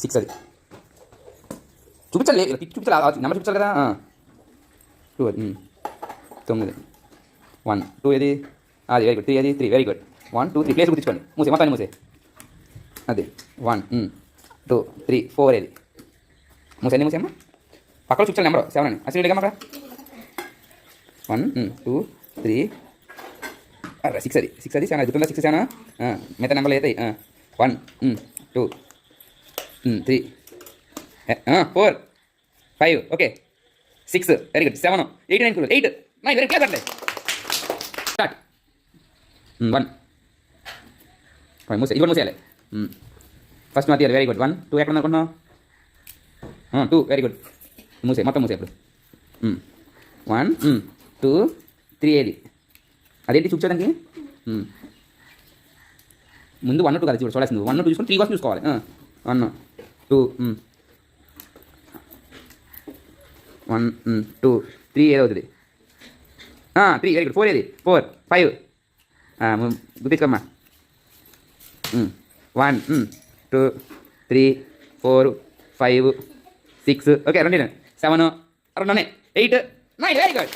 Six అది చూపించాలి, చూపించాలి, నెంబర్ చూపించాలి కదా. టూ అది 9, 1 2 ఏది అది వెరీ గుడ్, 3 అది 3 వెరీ గుడ్. 1 2 3 ప్లేస్ గుర్తించుకోండి, మూసే మొత్తాన్ని మూసే. అది 1 2 3 4 ఏది మూసే, అన్నీ మూసేమ్మా. పక్కన చూపించాలి నెంబర్ 7 అని అసలు అక్కడ 1 2 3 6 అది 6 అది 7 అది గుర్తుందా, 6 7 మిగతా నెంబర్లు అవుతాయి. 1 2 3 4 5 okay 6 very good. 7 8 9 8 9 very clear. Start 1 మూసే, ఇది కూడా మూసేయాలి. ఫస్ట్ మా తీయాలి, వెరీ గుడ్. 1 2 ఎక్కడ అనుకుంటున్నావు? 2 వెరీ గుడ్, మూసే మొత్తం మూసే. ఇప్పుడు 1 2 3 ఏది అదేంటి చూపించడానికి ముందు 1 2 కదా చూడాల్సింది. 1 2 చూసుకొని 3 కోసం చూసుకోవాలి. 1 2 1 2 3 ఏది అవుతుంది? 3 వెరీ గుడ్. 4 ఏది? 4 5 గుర్తించుకోమ్మా. 1 2 3 4 5 6 ఓకే. 2 7 2 8 9 very good.